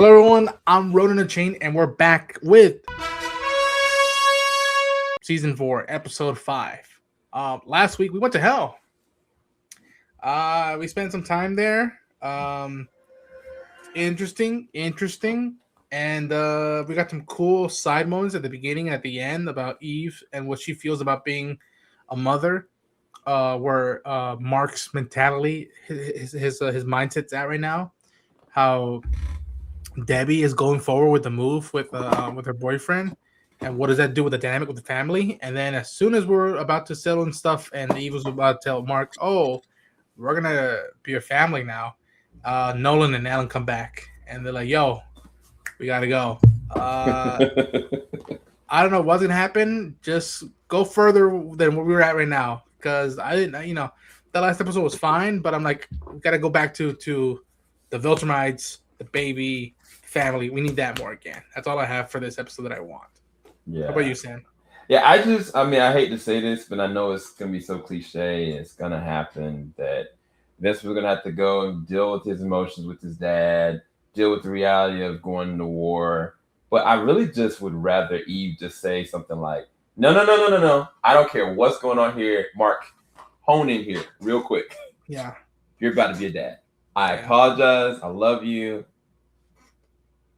Hello, everyone. I'm Ronan the Chain, and we're back with season 4, episode 5. Last week we went to hell. We spent some time there. Interesting, and we got some cool side moments at the beginning and at the end about Eve and what she feels about being a mother. Where Mark's mentality, his mindset's at right now. How Debbie is going forward with the move with her boyfriend, and what does that do with the dynamic with the family? And then as soon as we're about to settle and stuff, and Eve was about to tell Mark, "Oh, we're gonna be a family now," Nolan and Alan come back, and they're like, "Yo, we gotta go." I don't know what's gonna happen. Just go further than where we're at right now, because I didn't, that last episode was fine, but I'm like, we gotta go back to the Viltrumites, the baby family. We need that more again. That's all I have for this episode that I want. Yeah. How about you, Sam? Yeah, I hate to say this, but I know it's gonna be so cliche. It's gonna happen that Vince was gonna have to go and deal with his emotions with his dad, deal with the reality of going to war. But I really just would rather Eve just say something like, no. I don't care what's going on here. Mark, hone in here real quick. Yeah. You're about to be a dad. I apologize. I love you.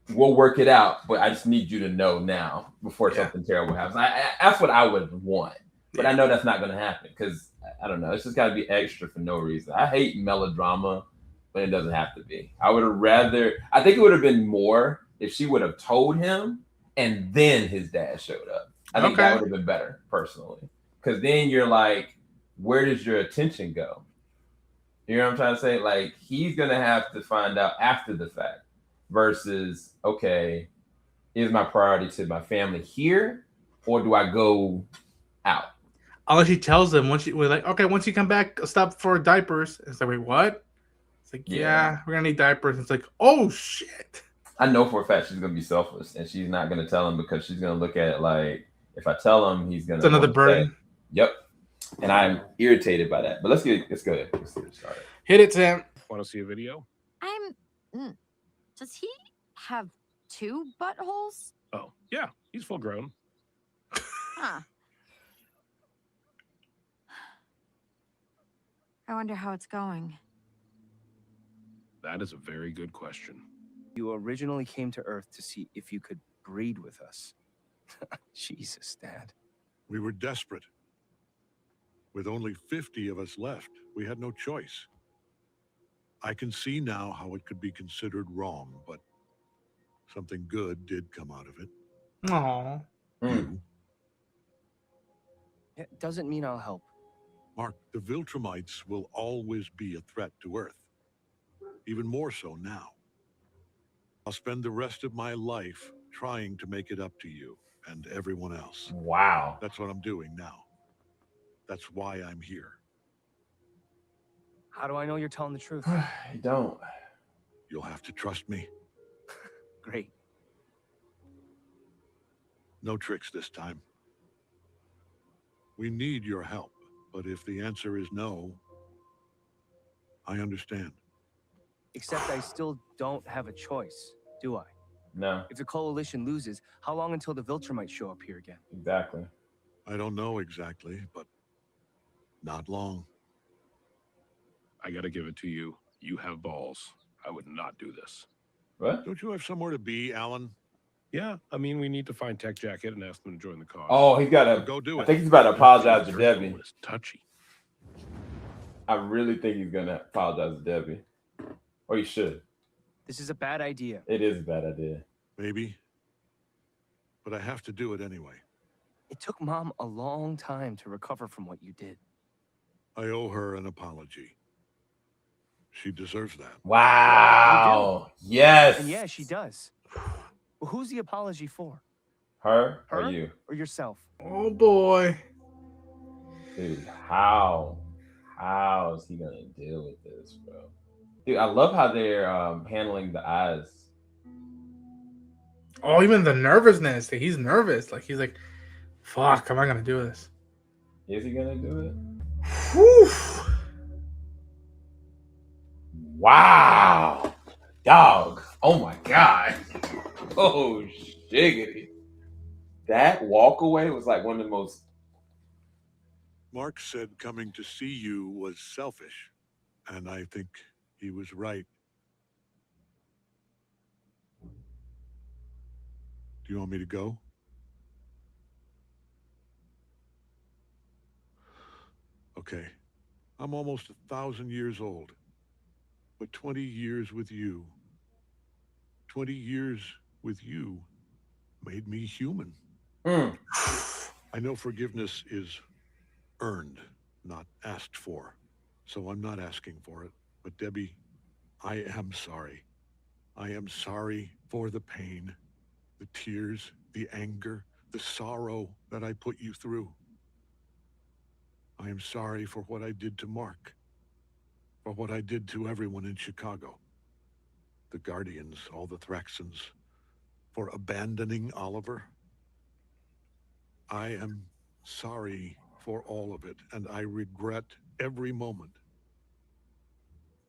We'll work it out, but I just need you to know now before something terrible happens. That's what I would want. But I know that's not going to happen because, I don't know, it's just got to be extra for no reason. I hate melodrama, but it doesn't have to be. I think it would have been more if she would have told him and then his dad showed up. I think that would have been better, personally. Because then you're like, where does your attention go? You know what I'm trying to say? Like, he's going to have to find out after the fact versus, okay, is my priority to my family here or do I go out? Unless she tells them, once you come back, stop for diapers. It's like, wait, what? It's like, yeah, we're going to need diapers. It's like, oh, shit. I know for a fact she's going to be selfless and she's not going to tell him because she's going to look at it like, if I tell him, he's going to... It's another burden. Yep. And I'm irritated by that. But let's get it started. Hit it, Sam. Want to see a video? Does he have 2 buttholes? Oh, yeah. He's full grown. Huh. I wonder how it's going. That is a very good question. You originally came to Earth to see if you could breed with us. Jesus, Dad. We were desperate. With only 50 of us left, we had no choice. I can see now how it could be considered wrong, but something good did come out of it. Aww. It doesn't mean I'll help. Mark, the Viltrumites will always be a threat to Earth. Even more so now. I'll spend the rest of my life trying to make it up to you and everyone else. Wow. That's what I'm doing now. That's why I'm here. How do I know you're telling the truth? I don't. You'll have to trust me. Great. No tricks this time. We need your help, but if the answer is no, I understand. Except I still don't have a choice, do I? No. If the coalition loses, how long until the Viltrumites show up here again? Exactly. I don't know exactly, but not long. I gotta give it to you. You have balls. I would not do this. What? Don't you have somewhere to be, Alan? Yeah, I mean, we need to find Tech Jacket and ask them to join the cause. Oh, he's got to go do it. I think he's about to apologize to Debbie. It's touchy. I really think he's going to apologize to Debbie. Or he should. This is a bad idea. It is a bad idea. Maybe. But I have to do it anyway. It took Mom a long time to recover from what you did. I owe her an apology. She deserves that. Wow. Yes. And yeah, she does. Well, who's the apology for? Her or you? Or yourself? Oh, boy. Dude, how is he going to deal with this, bro? Dude, I love how they're handling the eyes. Oh, even the nervousness. He's nervous. Like, he's like, fuck, am I going to do this? Is he going to do it? Whew. Wow. Dog. Oh my god. Oh shiggity. That walk away was like one of the most. Mark said coming to see you was selfish, and I think he was right. Do you want me to go? Okay. I'm almost 1,000 years old. But 20 years with you, 20 years with you made me human. Mm. I know forgiveness is earned, not asked for. So I'm not asking for it. But Debbie, I am sorry. I am sorry for the pain, the tears, the anger, the sorrow that I put you through. I am sorry for what I did to Mark, for what I did to everyone in Chicago. The Guardians, all the Thraxons, for abandoning Oliver. I am sorry for all of it, and I regret every moment.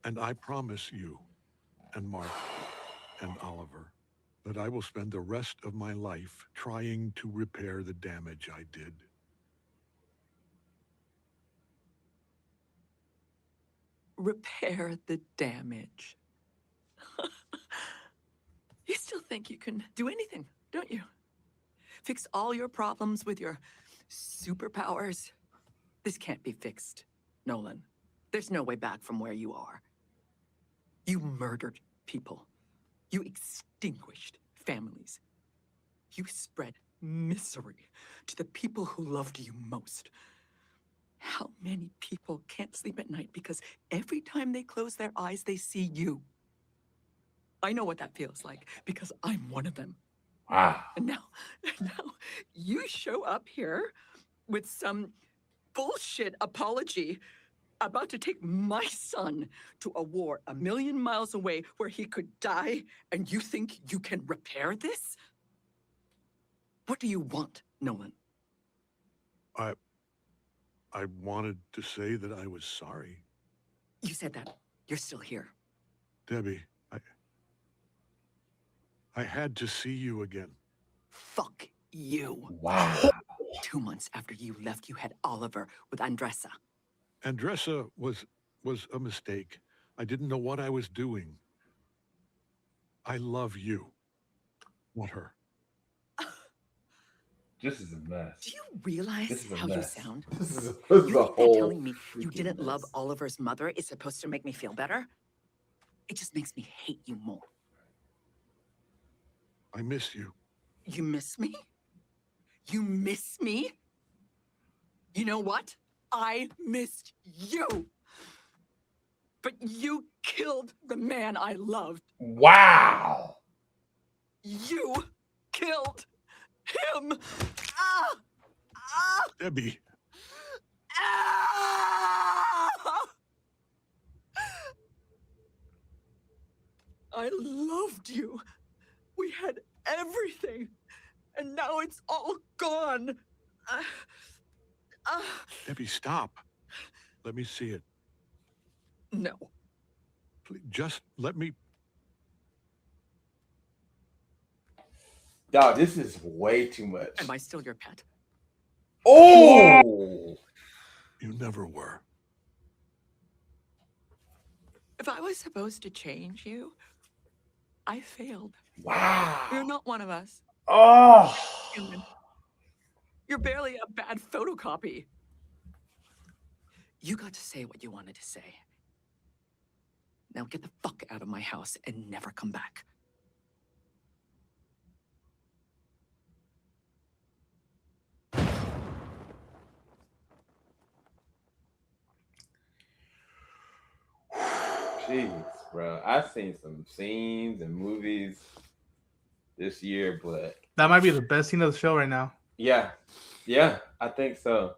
And I promise you, and Mark, and Oliver, that I will spend the rest of my life trying to repair the damage I did. Repair the damage. You still think you can do anything, don't you? Fix all your problems with your superpowers? This can't be fixed, Nolan. There's no way back from where you are. You murdered people. You extinguished families. You spread misery to the people who loved you most. How many people can't sleep at night because every time they close their eyes, they see you? I know what that feels like because I'm one of them. Wow. And now you show up here with some bullshit apology about to take my son to a war 1,000,000 miles away where he could die, and you think you can repair this? What do you want, Nolan? I wanted to say that I was sorry. You said that. You're still here. Debbie, I had to see you again. Fuck you. Wow. 2 months after you left, you had Oliver with Andressa. Andressa was a mistake. I didn't know what I was doing. I love you, not her. This is a mess. Do you realize This is a how you mess. sound? This is You a think that whole telling me you freaking didn't love mess. Oliver's mother is supposed to make me feel better? It just makes me hate you more. I miss you. You miss me? You miss me? You know what? I missed you. But you killed the man I loved. Wow. You killed him. Ah! Ah! Debbie, Ah! I loved you. We had everything. And now it's all gone. Debbie, stop. Let me see it. No. Please, just let me. Dog, this is way too much. Am I still your pet? Oh. You never were. If I was supposed to change you, I failed. Wow. You're not one of us. Oh. Human. You're barely a bad photocopy. You got to say what you wanted to say. Now get the fuck out of my house and never come back. Jeez, bro. I've seen some scenes and movies this year, but That might be the best scene of the show right now. yeah, I think so.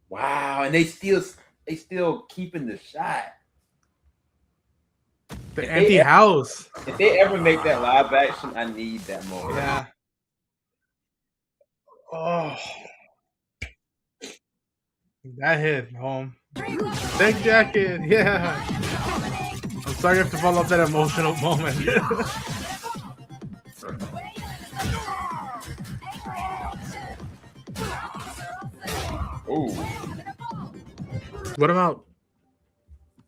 Wow, and they still keeping the shot. The If empty they- house. If they ever make that live action, I need that moment. Yeah. Oh. That hit home. Tech jacket, yeah. I'm sorry you have to follow up that emotional moment. Ooh. What about?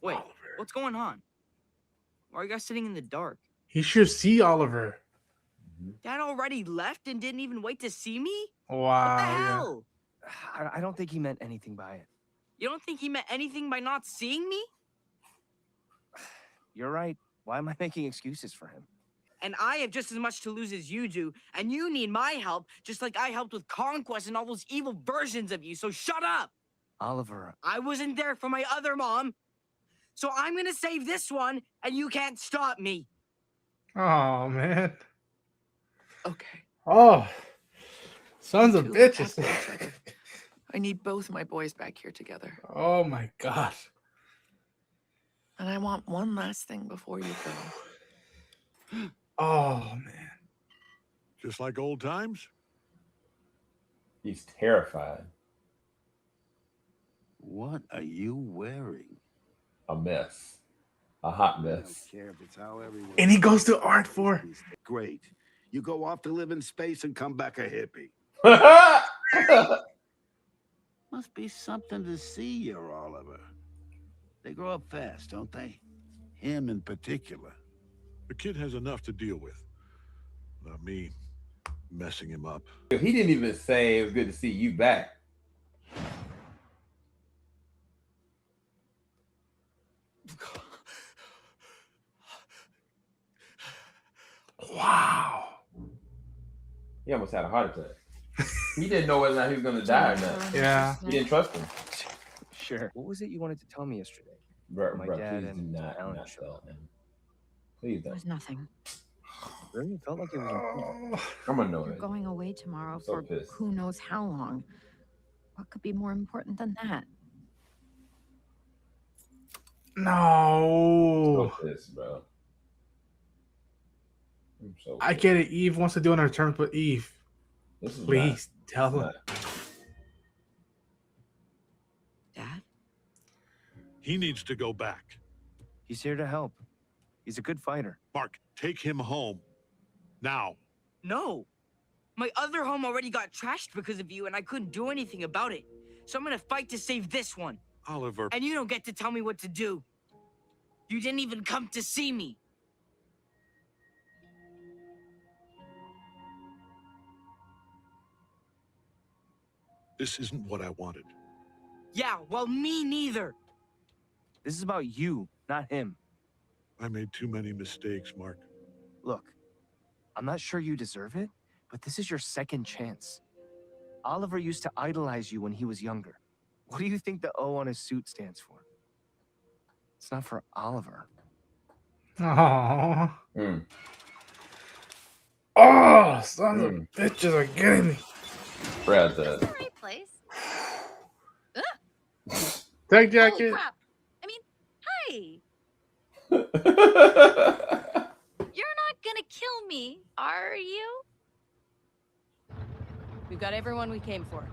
Wait, what's going on? Why are you guys sitting in the dark? He should see Oliver. Dad already left and didn't even wait to see me? Wow. What the Yeah. hell? I don't think he meant anything by it. You don't think he meant anything by not seeing me? You're right. Why am I making excuses for him? And I have just as much to lose as you do, and you need my help, just like I helped with Conquest and all those evil versions of you, so shut up! Oliver, I wasn't there for my other mom, so I'm gonna save this one, and you can't stop me. Oh man. Okay. Oh, sons of Two bitches. after each other. I need both my boys back here together. Oh my gosh. And I want one last thing before you go. Oh man. Just like old times? He's terrified. What are you wearing? A mess. A hot I mess. don't care if it's how everyone. And he goes to art for. Great. You go off to live in space and come back a hippie. Must be something to see here, Oliver. They grow up fast, don't they? Him in particular. The kid has enough to deal with. Not me messing him up. He didn't even say it was good to see you back. Wow. He almost had a heart attack. He didn't know whether or not he was going to die or not. Yeah. He didn't trust him. sure. What was it you wanted to tell me yesterday? Bro, My bro, dad please do and not Alan tell showed him. Please It don't. was nothing. Really? It felt like it was important. Oh, I'm annoyed. You're going away tomorrow I'm so for pissed. who knows how long. What could be more important than that? no. So pissed, bro. I'm so I pissed. get it. Eve wants to do on her terms, but Eve, This is please tell not, him. Dad? He needs to go back. He's here to help. He's a good fighter. Mark, take him home. Now. No. My other home already got trashed because of you, and I couldn't do anything about it. So I'm gonna fight to save this one. Oliver. And you don't get to tell me what to do. You didn't even come to see me. This isn't what I wanted. Yeah, well, me neither. This is about you, not him. I made too many mistakes, Mark. Look, I'm not sure you deserve it, but this is your second chance. Oliver used to idolize you when he was younger. What do you think the O on his suit stands for? It's not for Oliver. Oh. Mm. Oh, sons of bitches are getting me. Brad That's said. the right place. Tech Holy jacket. crap. I mean, hey, you're not gonna kill me, are you? We've got everyone we came for.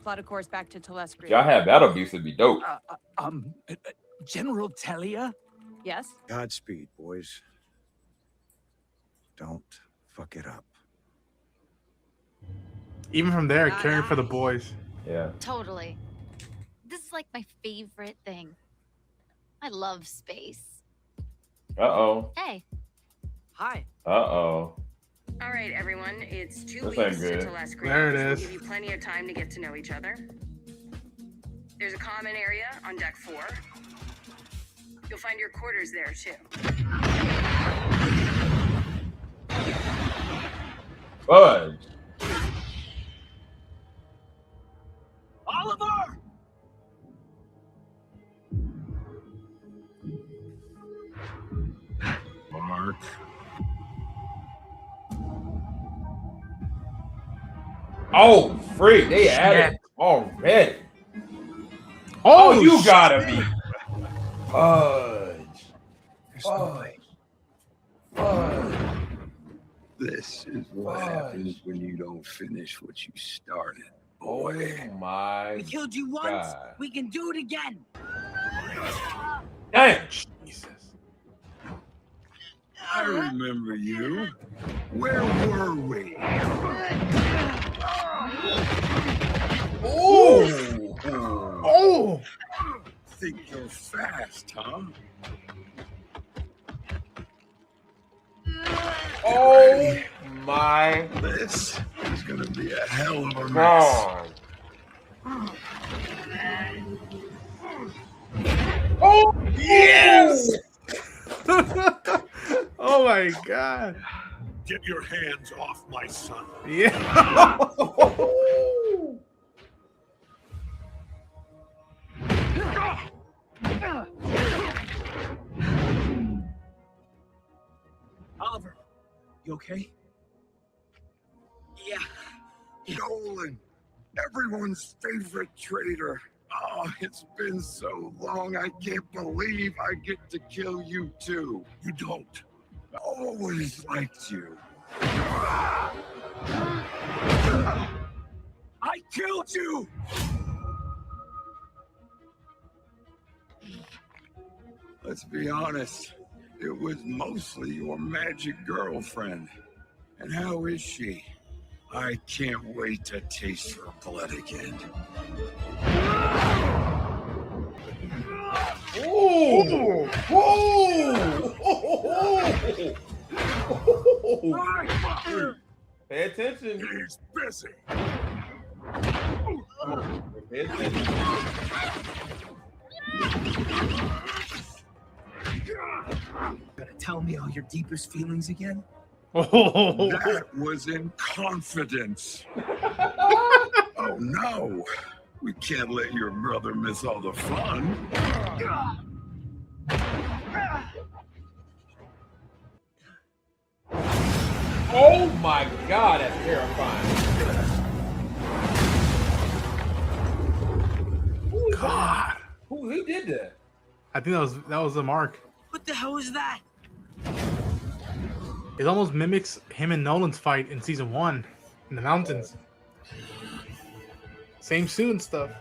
Plot a course back to Telescreen. Y'all had battle beats would be dope. General Telia? Yes? Godspeed, boys. Don't fuck it up. Even from there, Not caring for the nice. boys. Yeah. Totally. This is like my favorite thing. I love space. Uh-oh. Hey, Hi. Uh-oh. All right, everyone. It's 2 This ain't weeks to good. Telescreen. There it which will is. give you plenty of time to get to know each other. There's a common area on deck 4. You'll find your quarters there, too. Fudge. Oliver! Mark. Oh, freak. They added it already. Oh, you gotta be. Fudge. Fudge. Fudge. This is what happens when you don't finish what you started. boy. Oh my We killed you once. God. We can do it again. Damn. Jesus. I remember you. Where were we? Oh. Oh! Think you're fast, huh? Oh my This is gonna be a hell of a mess. God. Oh Yes! Oh my god. Get your hands off my son. Yeah. Oliver, you okay? Yeah. Nolan, everyone's favorite traitor. Oh, it's been so long. I can't believe I get to kill you too. You don't. I always liked you. I killed you! Let's be honest. It was mostly your magic girlfriend. And how is she? I can't wait to taste her blood again. Oh. Pay attention. He's busy. Pay attention. Gonna tell me all your deepest feelings again? That was in confidence. Oh no. We can't let your brother miss all the fun. Oh my God, that's terrifying. God. Who did that? I think that was a Mark. What the hell is that? It almost mimics him and Nolan's fight in season 1 in the mountains. Same suit and stuff.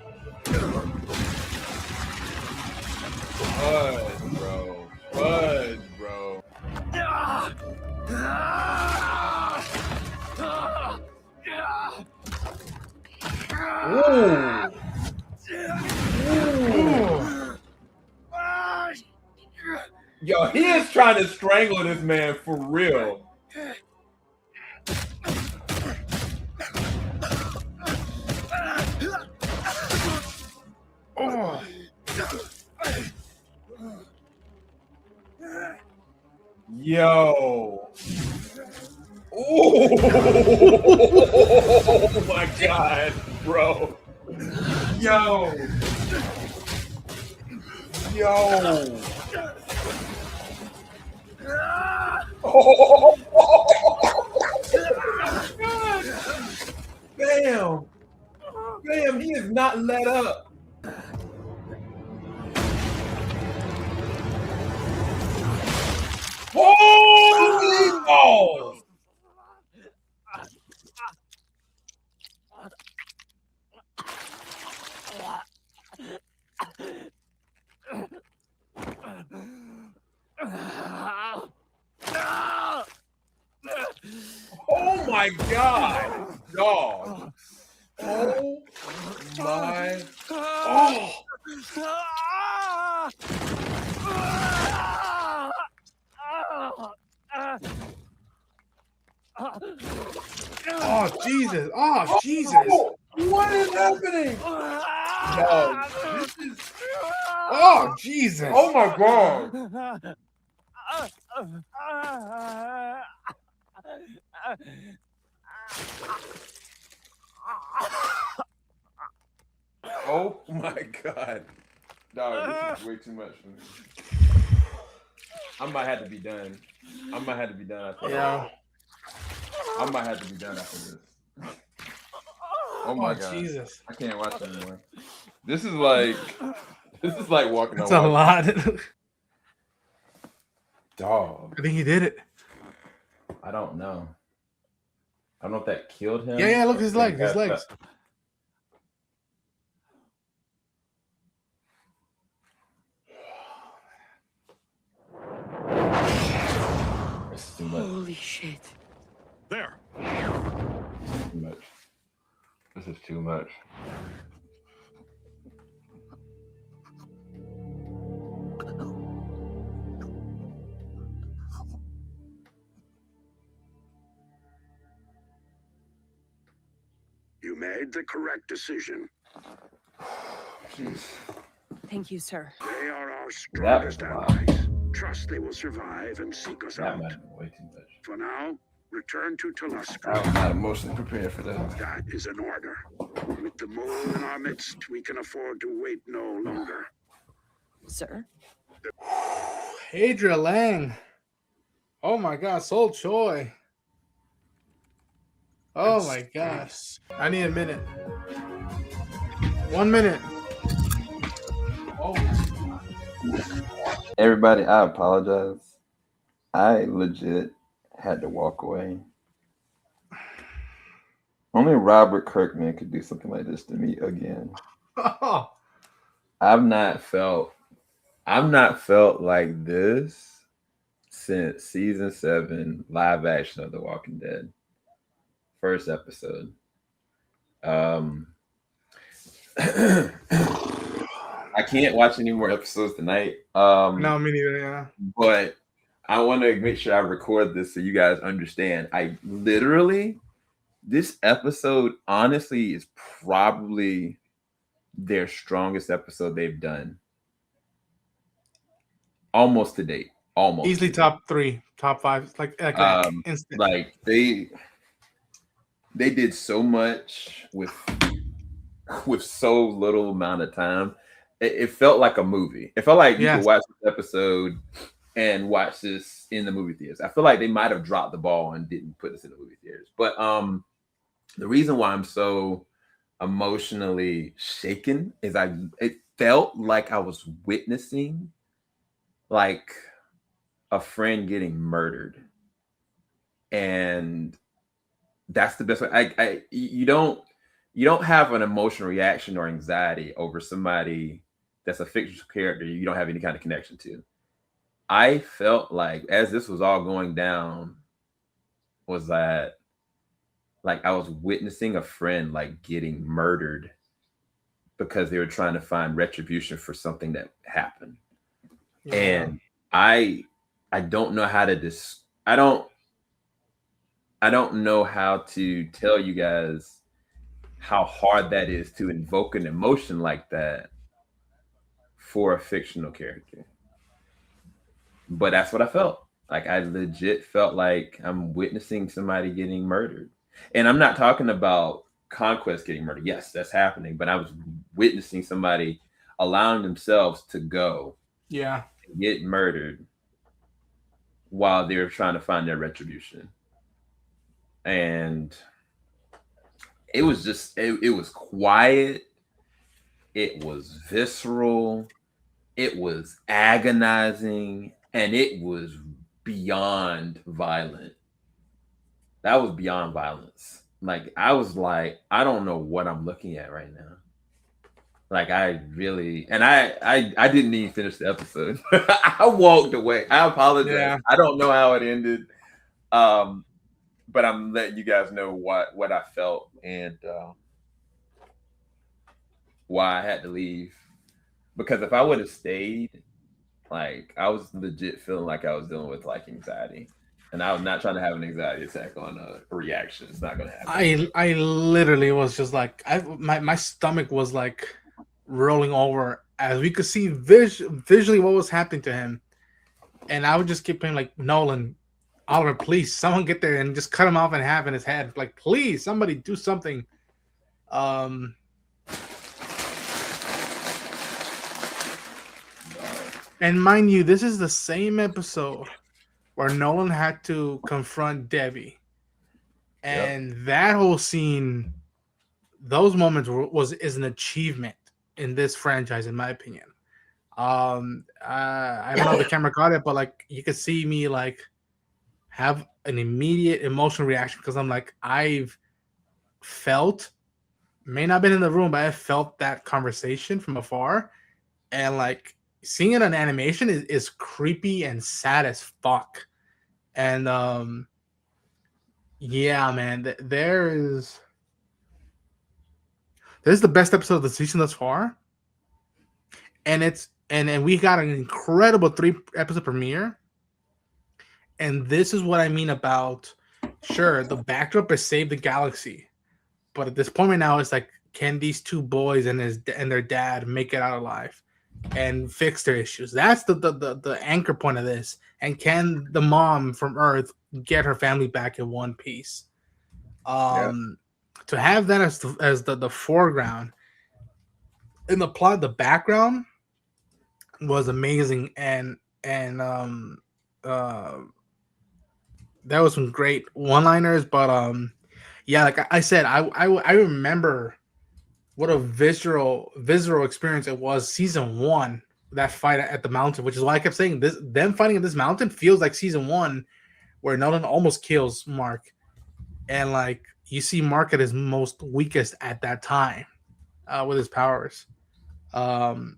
Bud, bro. Bud, bro. Ooh. Yo, he is trying to strangle this man for real. Oh. Yo. Oh my God, bro. Yo. Yo. Oh. Bam. Bam, he is not let up. Holy balls! Oh my God, dog. Oh my. Oh. Oh Jesus! Oh Jesus! What is happening? No, this is. Oh Jesus! Oh my God! Oh my God! Dog, this is way too much for me. I might have to be done. I might have to be done after Yeah. I might have to be done after this. Oh my God. Jesus! I can't watch anymore. This is like walking That's on a water. lot. Dog. I think he did it. I don't know. I don't know if that killed him. Yeah, yeah. Look, his legs. His That's- legs. Holy shit. There. Too much. This is too much. You made the correct decision. Jeez. Thank you, sir. They are our That was strongest a lot. allies. Trust they will survive and seek us That out. might have been way too much. For now, return to I was Toluska. not emotionally prepared for that. That is an order. With the mole in our midst, we can afford to wait no longer. Sir? Adria Lang. Oh my God, Soul Choi. Oh my gosh. I need a minute. 1 minute. Oh. Everybody, I apologize. I legit had to walk away. Only Robert Kirkman could do something like this to me again. I've not felt like this since season 7 live action of The Walking Dead. First episode. I can't watch any more episodes tonight. No, me neither, yeah. But I want to make sure I record this so you guys understand. I literally, this episode honestly is probably their strongest episode they've done. Almost to date. Almost. Easily top 3, top 5. Like instant. Like they did so much with so little amount of time. It felt like a movie. It felt like you could watch this episode and watch this in the movie theaters. I feel like they might have dropped the ball and didn't put this in the movie theaters. But the reason why I'm so emotionally shaken is it felt like I was witnessing like a friend getting murdered. And that's the best way. You don't have an emotional reaction or anxiety over somebody that's a fictional character you don't have any kind of connection to. I felt like as this was all going down, was that like I was witnessing a friend like getting murdered because they were trying to find retribution for something that happened. Yeah. And I don't know how to I don't know how to tell you guys how hard that is to invoke an emotion like that for a fictional character. But that's what I felt. Like I legit felt like I'm witnessing somebody getting murdered. And I'm not talking about Conquest getting murdered. Yes, that's happening. But I was witnessing somebody allowing themselves to go. Yeah. Get murdered while they're trying to find their retribution. And it was just, it was quiet. It was visceral. It was agonizing. And it was beyond violent. That was beyond violence. Like, I was like, I don't know what I'm looking at right now. Like, I really, and I didn't even finish the episode. I walked away. I apologize. Yeah. I don't know how it ended. But I'm letting you guys know what I felt and why I had to leave. Because if I would have stayed, like I was legit feeling like I was dealing with like anxiety. And I was not trying to have an anxiety attack on a reaction. It's not gonna happen. I literally was just like my stomach was like rolling over as we could see visually what was happening to him. And I would just keep playing like, Nolan, Oliver, please, someone get there and just cut him off in half in his head. Like, please, somebody do something. And mind you, this is the same episode where Nolan had to confront Debbie. And that whole scene, those moments is an achievement in this franchise, in my opinion. I don't know if the camera caught it, but like you could see me like have an immediate emotional reaction because I'm like, I've felt, may not have been in the room, but I felt that conversation from afar. And like seeing it on animation is creepy and sad as fuck. And yeah, man, this is the best episode of the season thus far, and we got an incredible 3-episode premiere. And this is what I mean about, sure, the backdrop is save the galaxy, but at this point right now, it's like, can these two boys and their dad make it out alive and fix their issues? That's the anchor point of this. And can the mom from Earth get her family back in one piece? To have that as the foreground in the plot, the background was amazing, and that was some great one-liners. But yeah, like I said, I remember what a visceral experience it was season 1, that fight at the mountain, which is why I kept saying this. Them fighting at this mountain feels like season 1, where Nolan almost kills Mark, and like you see Mark at his most weakest at that time with his powers. But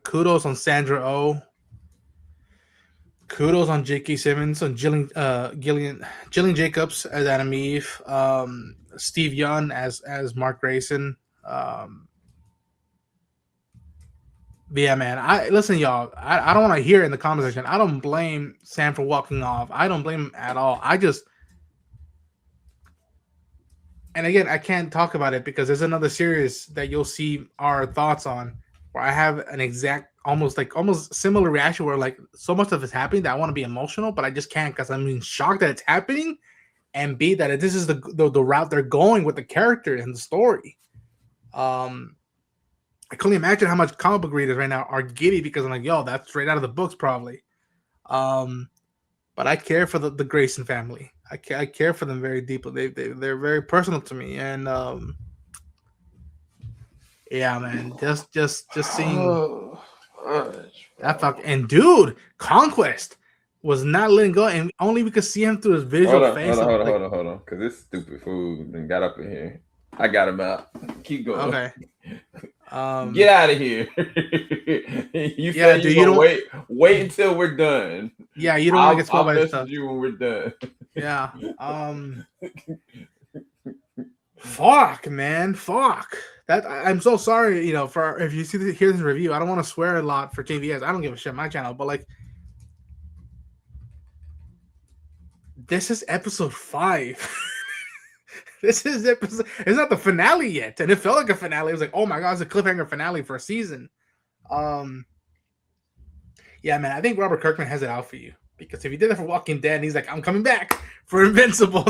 kudos on Sandra Oh. Kudos on J.K. Simmons, on Gillian Jacobs as Adam Eve, Steve Yeun as Mark Grayson. Yeah, man. Listen, y'all. I don't want to hear it in the comment section. I don't blame Sam for walking off. I don't blame him at all. And again, I can't talk about it because there's another series that you'll see our thoughts on, where I have an exact, almost similar reaction, where like so much of it's happening that I want to be emotional, but I just can't, because I'm in shock that it's happening, and B, that this is the route they're going with the character and the story. I can only imagine how much comic book readers right now are giddy, because I'm like, yo, that's straight out of the books probably. But I care for the Grayson family. I care for them very deeply. They're very personal to me, and yeah, man, just seeing that fuck. And dude, Conquest was not letting go, and only we could see him through his visual face. Hold on, because this stupid fool then got up in here. I got him out. Keep going. Okay. Get out of here. You said you don't wait until we're done. Yeah, you don't want to get spoiled by this stuff. You when we're done. Yeah. Fuck, man. Fuck. That I'm so sorry, for if you hear this review. I don't want to swear a lot for KVS. I don't give a shit, my channel, but like, this is episode 5. This is episode. It's not the finale yet, and it felt like a finale. It was like, oh my god, it's a cliffhanger finale for a season. Yeah, man, I think Robert Kirkman has it out for you, because if he did that for Walking Dead, and he's like, I'm coming back for Invincible.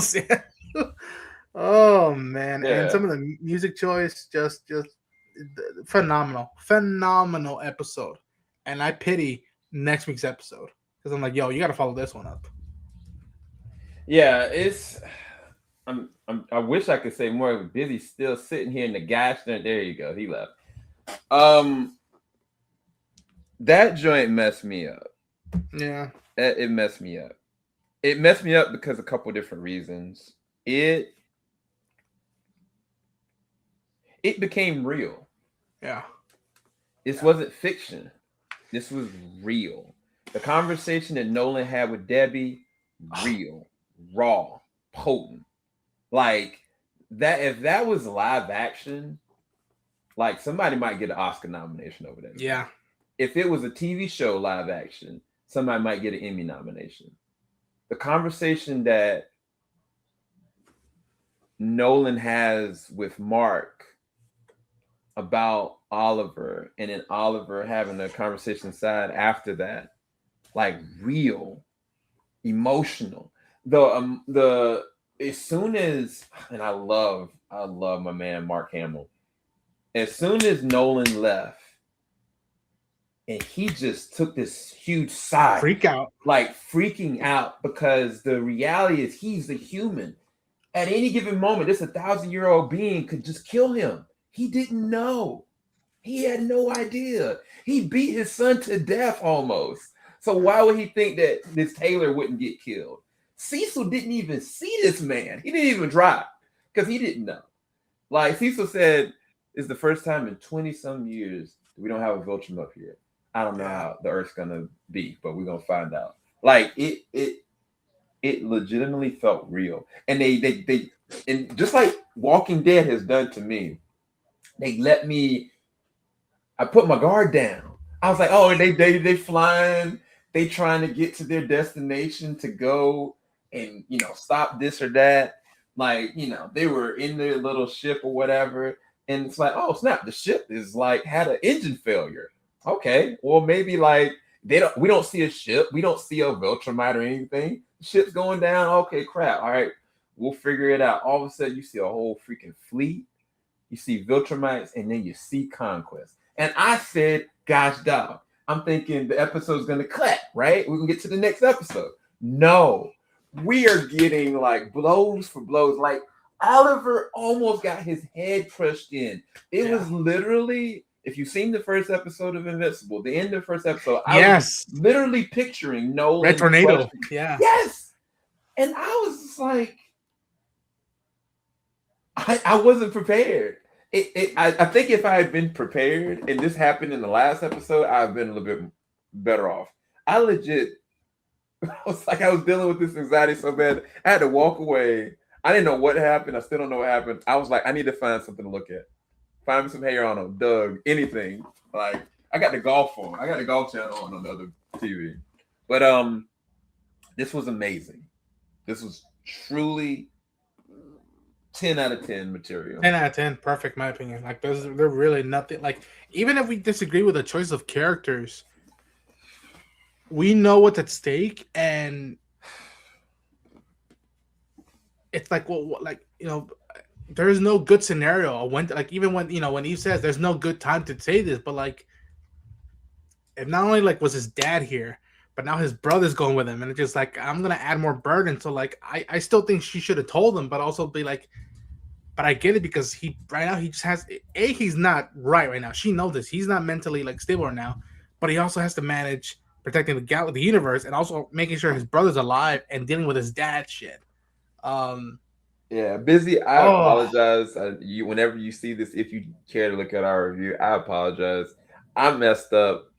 Oh man, yeah. And some of the music choice, just phenomenal episode. And I pity next week's episode, because I'm like, yo, you got to follow this one up. Yeah, it's. I wish I could say more. Busy still sitting here in the gas station. There you go. He left. That joint messed me up. Yeah. It messed me up. It messed me up because of a couple different reasons. It became real. Yeah. This wasn't fiction. This was real. The conversation that Nolan had with Debbie, real, raw, potent. Like that, if that was live action, like somebody might get an Oscar nomination over that. Yeah. If it was a TV show live action, somebody might get an Emmy nomination. The conversation that Nolan has with Mark about Oliver, and then Oliver having a conversation side after that, like real, emotional. The as soon as, and I love my man Mark Hamill. As soon as Nolan left, and he just took this huge sigh, freaking out, because the reality is he's a human. At any given moment, this 1,000-year-old being could just kill him. He didn't know. He had no idea. He beat his son to death almost. So why would he think that this Taylor wouldn't get killed? Cecil didn't even see this man. He didn't even drive because he didn't know. Like Cecil said, it's the first time in 20-some years that we don't have a Viltrum up here. I don't know how the Earth's going to be, but we're going to find out. Like it legitimately felt real. And they and just like Walking Dead has done to me, they let me. I put my guard down. I was like, oh, they flying, they trying to get to their destination to go and stop this or that. Like, they were in their little ship or whatever, and it's like, oh snap, the ship is like had an engine failure. Okay, well maybe like we don't see a ship, we don't see a Viltrumite or anything. The ship's going down. Okay, crap. All right, we'll figure it out. All of a sudden, you see a whole freaking fleet. You see Viltrumites, and then you see Conquest. And I said, gosh, dog, I'm thinking the episode's going to cut, right? We can get to the next episode. No, we are getting like blows for blows. Like Oliver almost got his head crushed in. It was literally, if you've seen the first episode of Invincible, the end of the first episode, I was literally picturing Nolan. Red Tornado. Crushing. Yeah. Yes. And I was just like, I wasn't prepared. I think if I had been prepared and this happened in the last episode, I've been a little bit better off. I was dealing with this anxiety so bad. I had to walk away. I didn't know what happened. I still don't know what happened. I was like, I need to find something to look at. Find me some Hey Arnold, Doug, anything. Like I got the golf on. I got the golf channel on the other TV. But this was amazing. This was truly 10 out of 10 material. 10 out of 10, perfect, in my opinion. Like, they're really nothing. Like, even if we disagree with the choice of characters, we know what's at stake, and it's like, well, like, there is no good scenario when, like, even when when Eve says there's no good time to say this, but like, if not only like was his dad here, but now his brother's going with him, and it's just like, I'm gonna add more burden. So like, I still think she should have told him, but also be like, but I get it, because right now he just has he's not right now. She knows this. He's not mentally like stable right now, but he also has to manage protecting the universe, and also making sure his brother's alive and dealing with his dad shit. Yeah, busy. I apologize. Whenever you see this, if you care to look at our review, I apologize. I messed up.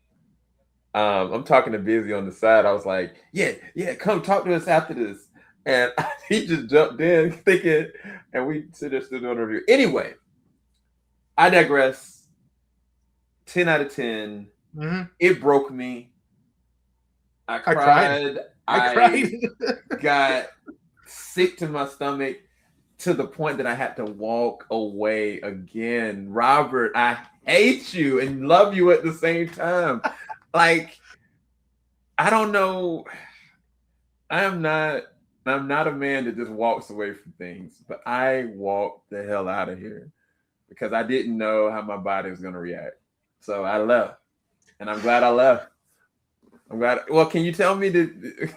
I'm talking to Busy on the side. I was like, yeah, come talk to us after this. And he just jumped in thinking, and we sit there still doing a review. Anyway, I digress. 10 out of 10. Mm-hmm. It broke me. I cried. I got sick to my stomach, to the point that I had to walk away again. Robert, I hate you and love you at the same time. Like, I don't know. I'm not a man that just walks away from things, but I walked the hell out of here because I didn't know how my body was going to react. So I left, and I'm glad I left. I'm glad. Well, can you tell me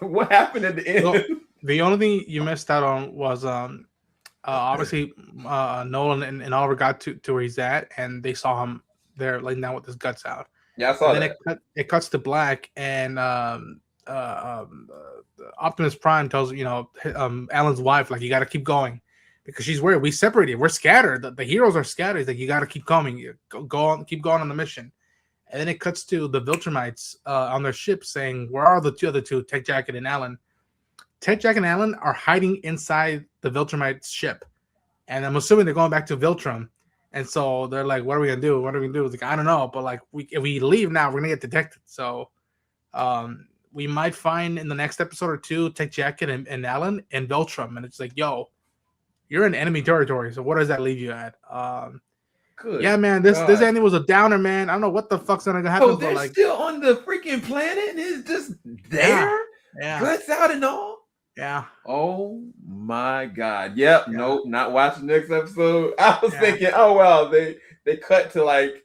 what happened at the end? Well, the only thing you missed out on was obviously Nolan and Oliver got to where he's at, and they saw him there laying down with his guts out. Yeah, I saw and that. Then it cuts to black, and Optimus Prime tells Alan's wife, like, you got to keep going because she's worried. We separated. We're scattered. The heroes are scattered. He's like, you got to keep coming. Go on. Keep going on the mission. And then it cuts to the Viltrumites on their ship saying, where are the other two, Tech Jacket and Alan? Tech Jacket and Alan are hiding inside the Viltrumite ship. And I'm assuming they're going back to Viltrum. And so they're like, what are we going to do? What are we going to do? It's like, I don't know. But like, if we leave now, we're going to get detected. So we might find in the next episode or two, Tech Jacket and Alan in Viltrum. And it's like, yo, you're in enemy territory. So what does that leave you at? Good. Yeah, man, this ending was a downer, man. I don't know what the fuck's gonna happen. Oh, they're still on the freaking planet, and it's just there. Yeah. Guts out and all. Yeah. Oh my god. Yep. Yeah. Nope. Not watching next episode. I was thinking, oh well, they cut to like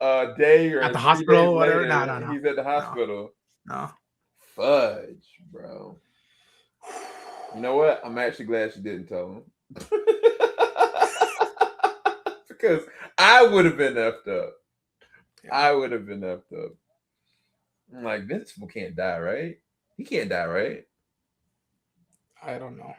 a day or at the hospital or whatever. No. He's at the hospital. No. Fudge, bro. You know what? I'm actually glad she didn't tell him. Because I would have been effed up. I would have been effed up. I'm like, Invincible can't die, right? He can't die, right? I don't know.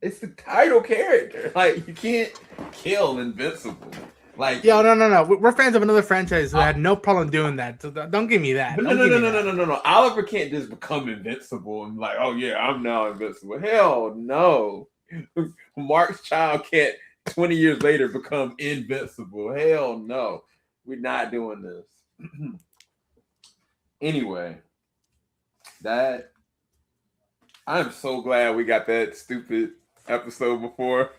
It's the title character. Like, you can't kill Invincible. Like, no. We're fans of another franchise who had no problem doing that. So don't give me that. But no. Oliver can't just become invincible and like, oh yeah, I'm now invincible. Hell no. Mark's child can't 20 years later become invincible. Hell no. We're not doing this. Anyway, that I'm so glad we got that stupid episode before,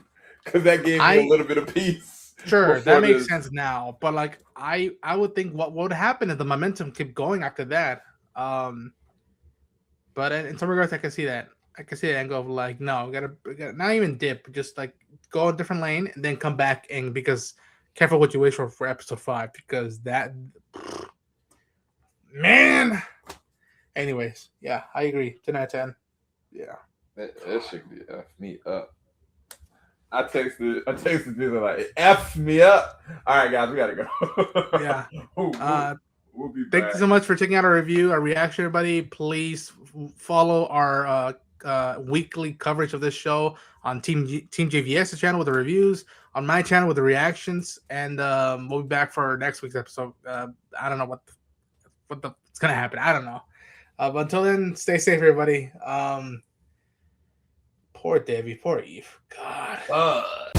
because that gave me a little bit of peace. Sure, that makes sense now. But like, I would think what would happen if the momentum kept going after that. But in some regards, I can see that. I can see that and go like, no, we gotta not even dip, just like go a different lane and then come back. And because careful what you wish for episode 5, because that man. Anyways, yeah, I agree. 10 out of 10. Yeah, that should be F me up. I texted this like, it F me up. All right, guys, we gotta go. Yeah. We'll be back. Thank you so much for checking out our review, our reaction, everybody. Please follow our weekly coverage of this show on Team JVS's channel with the reviews, on my channel with the reactions, and we'll be back for next week's episode. I don't know what's gonna happen. I don't know. But until then, stay safe, everybody. Poor Debbie, poor Eve. God.